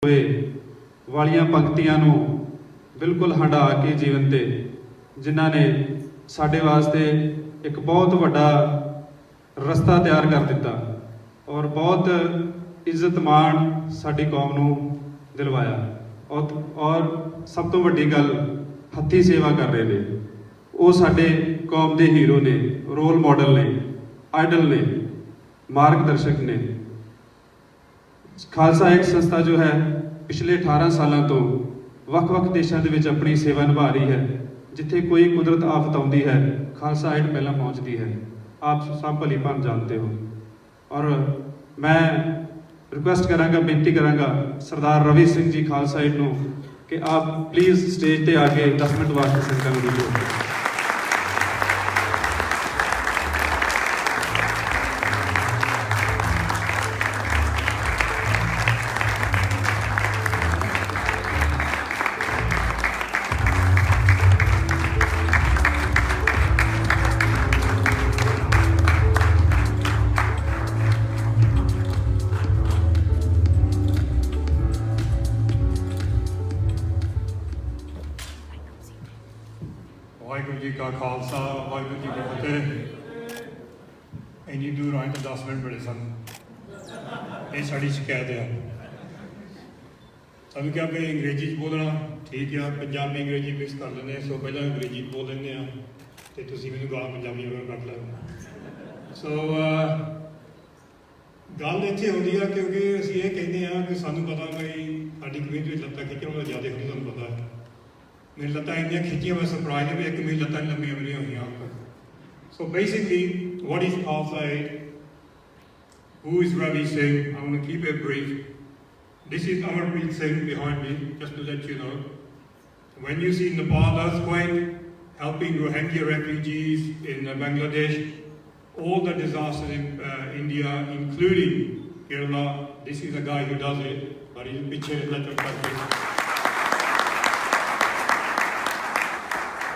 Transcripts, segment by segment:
ਹੋਏ ਵਾਲੀਆਂ ਪੰਕਤੀਆਂ ਨੂੰ ਬਿਲਕੁਲ ਹੰਢਾ ਕੇ ਜੀਵਨ ਤੇ ਜਿਨ੍ਹਾਂ ਨੇ ਸਾਡੇ ਵਾਸਤੇ ਇੱਕ ਬਹੁਤ ਵੱਡਾ ਰਸਤਾ ਤਿਆਰ ਕਰ ਦਿੱਤਾ ਔਰ ਬਹੁਤ ਇੱਜ਼ਤ ਮਾਣ ਸਾਡੀ ਕੌਮ ਨੂੰ ਦਿਲਵਾਇਆ ਔਰ ਸਭ ਤੋਂ ਵੱਡੀ ਗੱਲ ਹੱਥੀਂ ਸੇਵਾ ਕਰ ਰਹੇ ਨੇ। ਉਹ ਸਾਡੇ ਕੌਮ ਦੇ ਹੀਰੋ ਨੇ, ਰੋਲ ਮਾਡਲ ਨੇ, ਆਈਡਲ ਨੇ, ਮਾਰਗਦਰਸ਼ਕ ਨੇ। ਖਾਲਸਾ ਏਡ ਸੰਸਥਾ ਜੋ ਹੈ ਪਿਛਲੇ 18 ਸਾਲਾਂ ਤੋਂ ਵੱਖ-ਵੱਖ ਦੇਸ਼ਾਂ ਦੇ ਵਿੱਚ ਆਪਣੀ ਸੇਵਾ ਨਿਭਾ ਰਹੀ ਹੈ। ਜਿੱਥੇ ਕੋਈ ਕੁਦਰਤ ਆਫਤ ਆਉਂਦੀ ਹੈ ਖਾਲਸਾ ਏਡ ਪਹਿਲਾਂ ਪਹੁੰਚਦੀ ਹੈ। ਆਪ ਸਭ ਭਲੀ ਭਾਂਤ ਜਾਣते हो। और मैं रिक्वेस्ट करांगा, बेनती करांगा सरदार रवि सिंह जी खालसा एड ਨੂੰ कि आप प्लीज़ स्टेज ਤੇ आके 10 मिनट वास्ते संगतां ਨੂੰ दीजिए। ਵਾਹਿਗੁਰੂ ਜੀ ਕਾ ਖਾਲਸਾ ਵਾਹਿਗੁਰੂ ਜੀ ਕੀ ਫਤਿਹ। ਇੰਨੀ ਦੂਰ ਆਏ ਤਾਂ 10 ਮਿੰਟ ਬੜੇ ਸਨ। ਇਹ ਸਾਡੀ ਸ਼ਿਕਾਇਤ ਆ। ਸਾਨੂੰ ਕਿਹਾ ਵੀ ਅੰਗਰੇਜ਼ੀ 'ਚ ਬੋਲਣਾ ਠੀਕ ਆ, ਪੰਜਾਬੀ ਅੰਗਰੇਜ਼ੀ ਮਿਕਸ ਕਰ ਲੈਂਦੇ ਸੋ ਪਹਿਲਾਂ ਅੰਗਰੇਜ਼ੀ ਬੋਲ ਲੈਂਦੇ ਆ ਅਤੇ ਤੁਸੀਂ ਮੈਨੂੰ ਗਾਲਾਂ ਪੰਜਾਬੀ ਵਗੈਰਾ ਕੱਢ ਲਓ। ਸੋ ਗੱਲ ਇੱਥੇ ਆਉਂਦੀ ਆ ਕਿਉਂਕਿ ਅਸੀਂ ਇਹ ਕਹਿੰਦੇ ਹਾਂ ਕਿ ਸਾਨੂੰ ਪਤਾ ਬਈ ਸਾਡੀ ਕਮਿਊਨਿਟੀ ਵਿੱਚ ਲੱਤਾਂ ਖਿੱਚਣ ਵਾਲਾ ਜ਼ਿਆਦਾ ਹੁੰਦੀ, ਤੁਹਾਨੂੰ ਪਤਾ ਹੈ। मेरी लत्तां इन्नियां खिंचियां मैं सरप्राइज है भी एक मेरी लत्तां लंबियां भी नहीं हुई। So basically what is Khalsa Aid? Who is Ravi Singh? I'm going to keep it brief. This is Gurpreet Singh behind me, just to let you know. When you see Nepal earthquake, helping Rohingya refugees in Bangladesh, all the disasters in India, including Kerala, this is the guy who does it, but he's a picture in that country.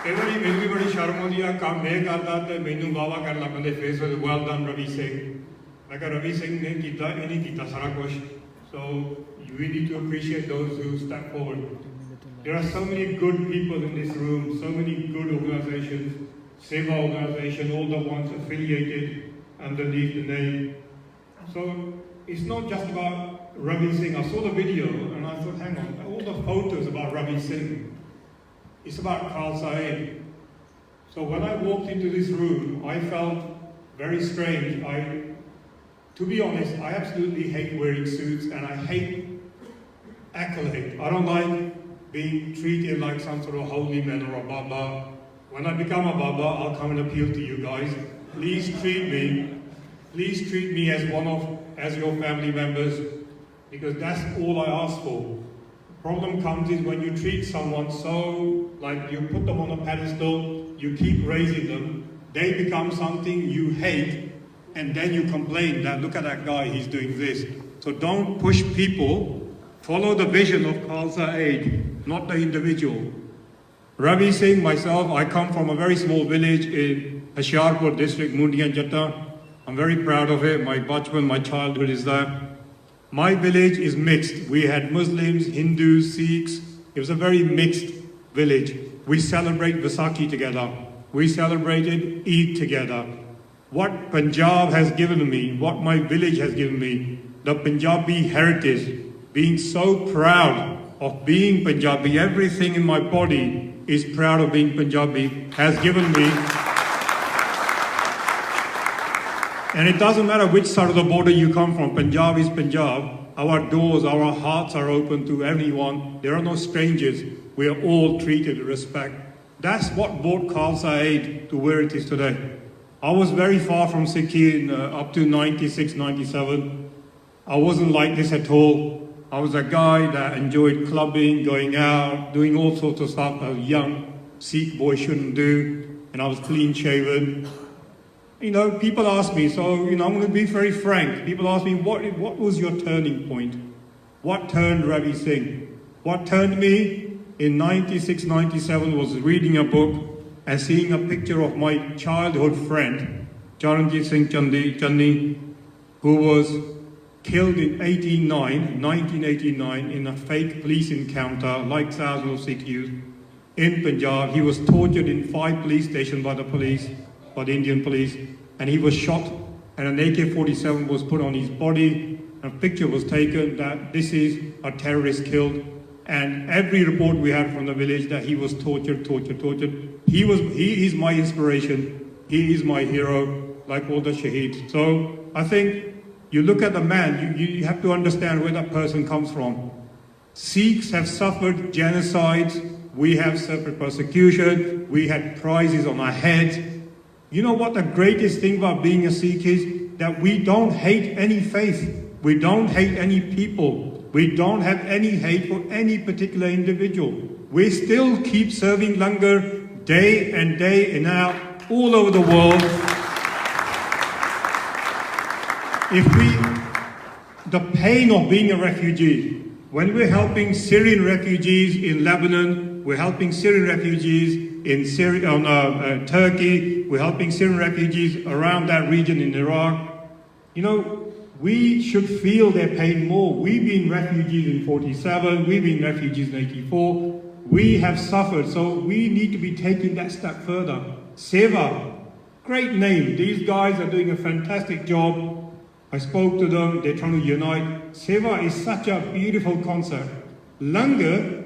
कई बार मैनू भी बड़ी शर्म आती है काम मैं करता तो मैनू वाह कर लग पैंदे फेस वेल डन रवि सिंह। मैं कहा रवि सिंह ने किया, ये नहीं किया सारा कुछ। So we need to appreciate those who step forward. There are so many good people in this room, so many good organisations, seva organisation, all the ones affiliated underneath the name. So it's not just about Ravi Singh. I saw the video and I thought, hang on, all the photos about Ravi Singh. It's about Khalsa Aid. So when I walked into this room, I felt very strange. To be honest, I absolutely hate wearing suits and I hate accolade. I don't like being treated like some sort of holy man or a Baba. When I become a Baba, I'll come and appeal to you guys. Please treat me as your family members, because that's all I ask for. Problem comes is when you treat someone so, like you put them on a pedestal, you keep raising them, they become something you hate, and then you complain that look at that guy, he's doing this. So don't push people, follow the vision of Khalsa Aid, not the individual. Ravi Singh, myself, I come from a very small village in Hoshiarpur district, Mundian Jatta. I'm very proud of it. My bachpan, my childhood is there. My village is mixed. We had Muslims, Hindus, Sikhs. It was a very mixed village. We celebrate Vaisakhi together. We celebrated Eid together. What Punjab has given me, what my village has given me, the Punjabi heritage, being so proud of being Punjabi, everything in my body is proud of being Punjabi, has given me. And it doesn't matter which side of the border you come from, Punjab is Punjab. Our doors, our hearts are open to everyone. There are no strangers. We are all treated with respect. That's what brought Khalsa Aid to where it is today. I was very far from Sikhi up to 96, 97. I wasn't like this at all. I was a guy that enjoyed clubbing, going out, doing all sorts of stuff a young Sikh boy shouldn't do. And I was clean shaven. You know, people ask me, so, I'm going to be very frank. People ask me, what was your turning point? What turned Ravi Singh? What turned me in 96, 97 was reading a book and seeing a picture of my childhood friend, Charanjit Singh Channi, who was killed in 1989 in a fake police encounter, like thousands of Sikh youth in Punjab. He was tortured in 5 police stations by the police, by the Indian police, and he was shot, and an AK-47 was put on his body. A picture was taken that this is a terrorist killed, and every report we had from the village that he was tortured. He is my inspiration. He is my hero, like all the shaheeds. So I think you look at the man, you have to understand where that person comes from. Sikhs have suffered genocides. We have suffered persecution. We had prizes on our heads. You know what the greatest thing about being a Sikh is? That we don't hate any faith. We don't hate any people. We don't have any hate for any particular individual. We still keep serving langar day and day and out all over the world. The pain of being a refugee, when we're helping Syrian refugees in Lebanon, we're helping Syrian refugees in Turkey, we're helping Syrian refugees around that region in Iraq. You know, we should feel their pain more. We've been refugees in 47, we've been refugees in 84. We have suffered, so we need to be taking that step further. Seva, great name. These guys are doing a fantastic job. I spoke to them, they're trying to unite. Seva is such a beautiful concept. Langar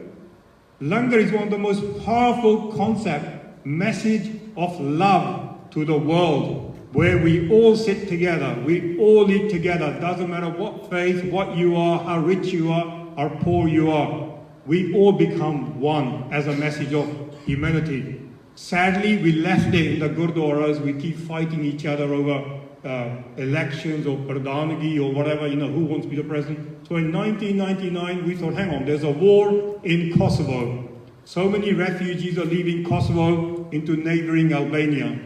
is one of the most powerful concept, message of love to the world, where we all sit together, we all eat together. Doesn't matter what faith, what you are, how rich you are, how poor you are. We all become one as a message of humanity. Sadly, we left it in the Gurdwaras. We keep fighting each other over elections or Pradhanagi or whatever, who wants to be the president. So in 1999, we thought, hang on, there's a war in Kosovo. So many refugees are leaving Kosovo into neighboring Albania.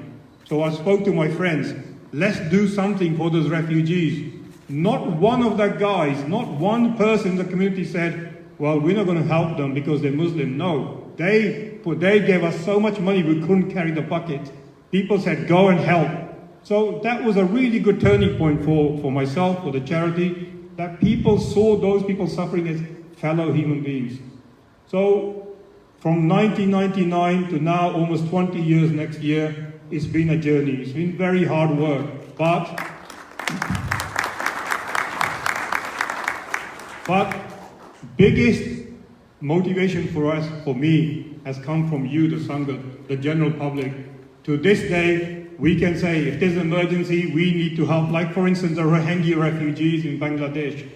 So I spoke to my friends, let's do something for those refugees. Not one of the guys, not one person in the community said, well, we're not going to help them because they're Muslim. No, they gave us so much money we couldn't carry the bucket. People said, go and help. So that was a really good turning point for myself, for the charity, that people saw those people suffering as fellow human beings. So from 1999 to now, almost 20 years next year, it's been a journey. It's been very hard work, but biggest motivation for us, for me, has come from you, the Sangha, the general public. To this day, we can say if there's an emergency, we need to help. Like for instance, the Rohingya refugees in Bangladesh.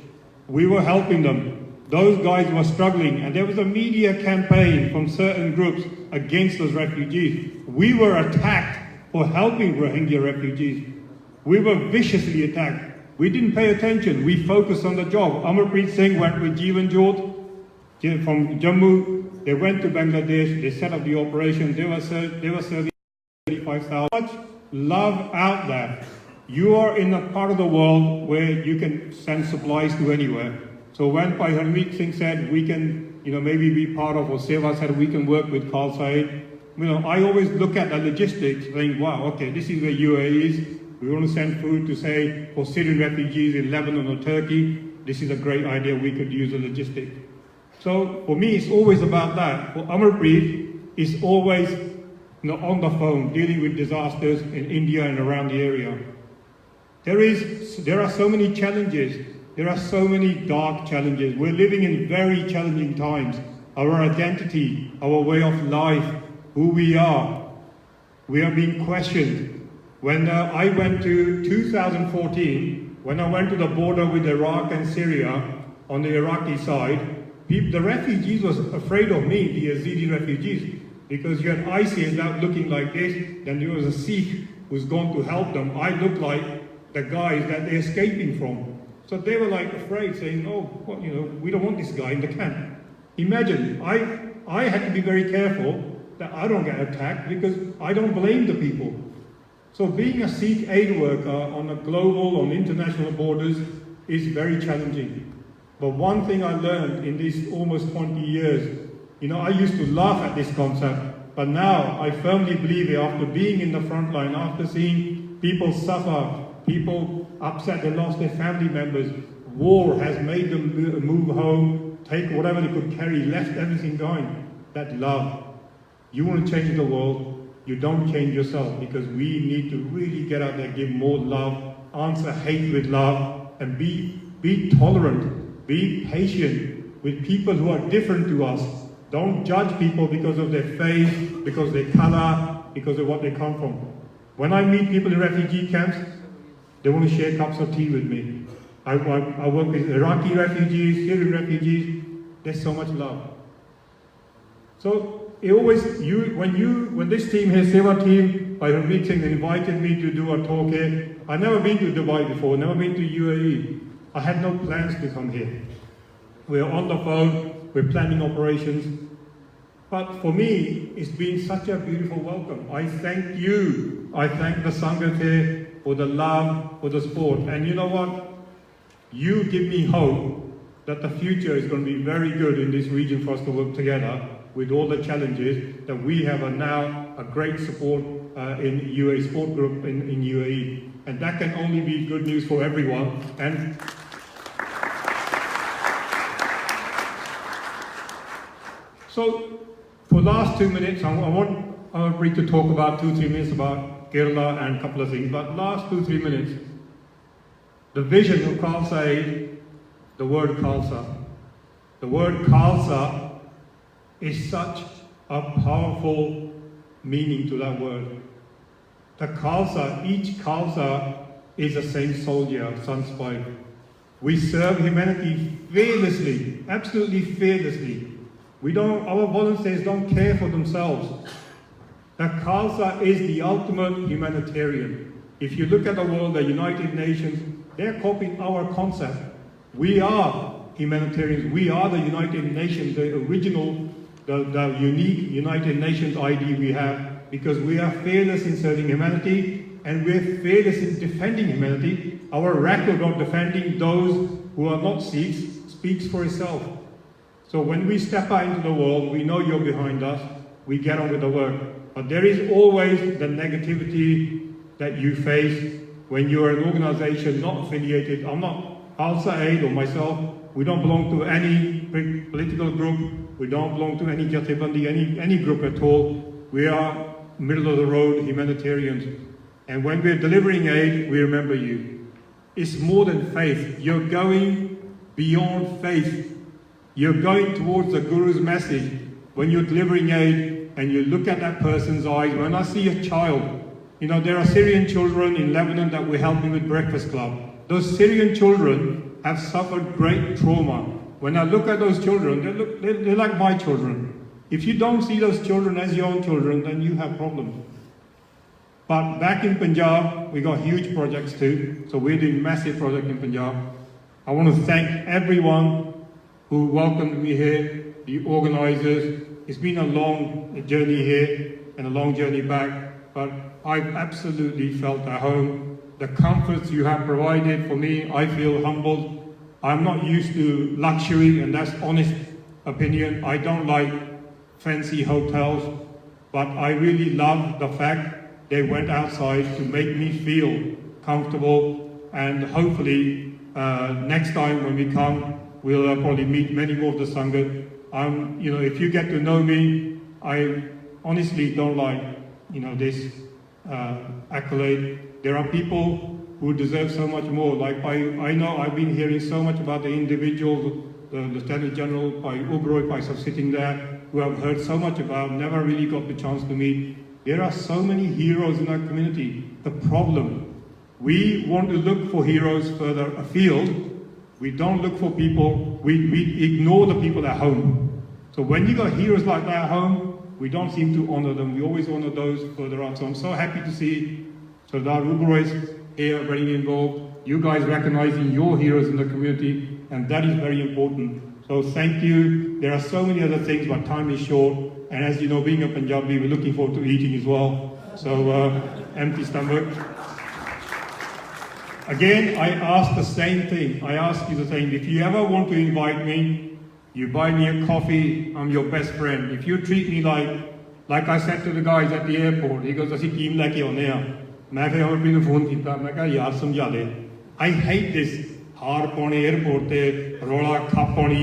We were helping them. Those guys were struggling, and there was a media campaign from certain groups against those refugees. We were attacked for helping Rohingya refugees. We were viciously attacked. We didn't pay attention. We focused on the job. Gurpreet Singh went with Jeevan Jyot from Jammu. They went to Bangladesh. They set up the operation. They were serving 35,000. Much love out there. You are in a part of the world where you can send supplies to anywhere. So when Gurpreet Singh said we can, maybe be part of, or Seva said we can work with Khalsa, I always look at the logistics, saying, wow, okay, this is where UAE is. We want to send food to, say, for Syrian refugees in Lebanon or Turkey. This is a great idea. We could use the logistics. So for me, it's always about that. For Gurpreet, it's always on the phone, dealing with disasters in India and around the area. There are so many challenges. There are so many dark challenges. We're living in very challenging times. Our identity, our way of life, who we are being questioned. When I went to 2014, when I went to the border with Iraq and Syria on the Iraqi side, the refugees was afraid of me, the Yazidi refugees, because you had ISIS out looking like this, then there was a Sikh who's gone to help them. I looked like the guys that they're escaping from. So they were like afraid, saying, we don't want this guy in the camp. Imagine, I had to be very careful that I don't get attacked because I don't blame the people. So being a Sikh aid worker on a global, on international borders is very challenging. But one thing I learned in these almost 20 years, I used to laugh at this concept, but now I firmly believe it after being in the front line, after seeing people suffer, people upset, they lost their family members. war has made them move home, take whatever they could carry, left everything going. That love. You want to change the world, you don't change yourself, because we need to really get out there, give more love, answer hate with love, and be tolerant, be patient with people who are different to us. Don't judge people because of their faith, because of their color, because of what they come from. When I meet people in refugee camps, they want to share cups of tea with me. I work with Iraqi refugees, Syrian refugees. There's so much love. So it always, when this team here, Seva team, by Gurpreet Singh, invited me to do a talk here. I've never been to Dubai before, never been to UAE. I had no plans to come here. We're on the phone, we're planning operations. But for me, it's been such a beautiful welcome. I thank you. I thank the Sangat here for the love, for the support. And you know what? You give me hope that the future is going to be very good in this region for us to work together with all the challenges that we have now a great support in UAE Sport Group in UAE. And that can only be good news for everyone. And so, for the last 2 minutes, I want Gurpreet to talk about 2-3 minutes about Kerala and a couple of things, but last 2-3 minutes, the vision of Khalsa Aid, the word Khalsa. The word Khalsa is such a powerful meaning to that word. The Khalsa, each Khalsa is the same soldier, sun's wife. We serve humanity fearlessly, absolutely fearlessly. Our volunteers don't care for themselves. The Khalsa is the ultimate humanitarian. If you look at the world, the United Nations, they're copying our concept. We are humanitarians. We are the United Nations, the original, the unique United Nations ID we have, because we are fearless in serving humanity and we're fearless in defending humanity. Our record of defending those who are not Sikhs speaks for itself. So when we step out into the world, we know you're behind us, we get on with the work. But there is always the negativity that you face when you're an organization not affiliated. I'm not Khalsa Aid or myself, we don't belong to any political group, we don't belong to any Jathebandi, any group at all. We are middle of the road humanitarians. And when we're delivering aid, we remember you. It's more than faith. You're going beyond faith. You're going towards the Guru's message. When you're delivering aid and you look at that person's eyes, when I see a child, there are Syrian children in Lebanon that we're helping with Breakfast Club. Those Syrian children have suffered great trauma. When I look at those children, they're like my children. If you don't see those children as your own children, then you have problems. But back in Punjab, we got huge projects too. So we're doing massive project in Punjab. I want to thank everyone who welcomed me here, the organizers. It's been a long journey here and a long journey back, but I've absolutely felt at home. The comforts you have provided for me, I feel humbled. I'm not used to luxury, and that's honest opinion. I don't like fancy hotels, but I really love the fact they went outside to make me feel comfortable, and hopefully next time when we come, we'll probably meet many more of the Sangat. If you get to know me, I honestly don't like, this accolade. There are people who deserve so much more. Like I know I've been hearing so much about the individuals, the Lieutenant General by Oberoi Paisa sitting there, who I've heard so much about, never really got the chance to meet. There are so many heroes in our community. The problem, we want to look for heroes further afield. We don't look for people, we ignore the people at home. So when you got heroes like that at home, we don't seem to honor them. We always honor those further up. So I'm so happy to see Sardar Uberois here very involved. You guys recognizing your heroes in the community, and that is very important. So thank you. There are so many other things, but time is short. And as you know, being a Punjabi, we're looking forward to eating as well. So empty stomach. Again, I ask the same thing. I ask you the same. If you ever want to invite me, you buy me a coffee, I'm your best friend. If you treat me like I said to the guys at the airport, he goes, "Assi team leke aune aa." I hate this हार पाने airport ते रौला खप पानी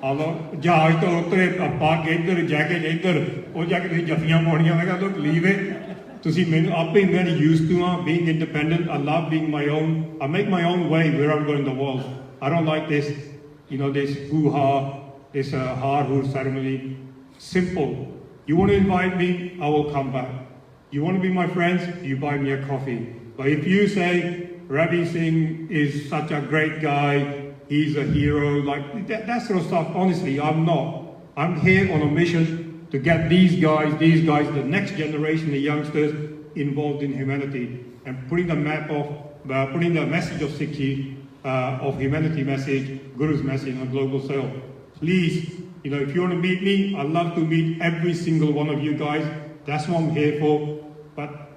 आलो जहाज तो उतरे पग इधर जैकेट इधर वो जाके तुसीं जफ्फियां पाउणियां मैं कहा लोok leave it तुसीं मैनूं आपे very used to being independent I love being my own I make my own way wherever I go in the world I don't like this this hoo-ha this har-hoor ceremony simple you want to invite me I will come back you want to be my friends you buy me a coffee but if you say Ravi Singh is such a great guy. He's a hero. Like that sort of stuff. Honestly, I'm not. I'm here on a mission to get these guys, the next generation of youngsters involved in humanity and putting the message of Sikhi, of humanity message, Guru's message on a global scale. Please, if you want to meet me, I'd love to meet every single one of you guys. That's what I'm here for. But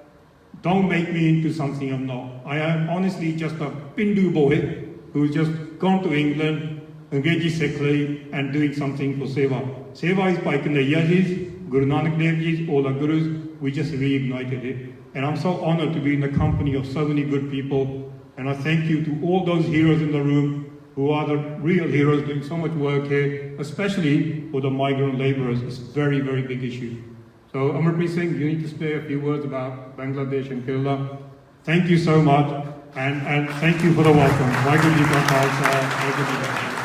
don't make me into something I'm not. I am honestly just a Pindu boy who's just gone to England, engaged Sikhly and doing something for Seva. Seva is by Kanhaiya Ji's, Guru Nanak Dev Ji's, all our Gurus. We just reignited it. And I'm so honored to be in the company of so many good people. And I thank you to all those heroes in the room who are the real heroes doing so much work here, especially for the migrant laborers. It's a very, very big issue. So, Gurpreet Singh, you need to say a few words about Bangladesh and Kerala. Thank you so much, and thank you for the welcome. Khalsa.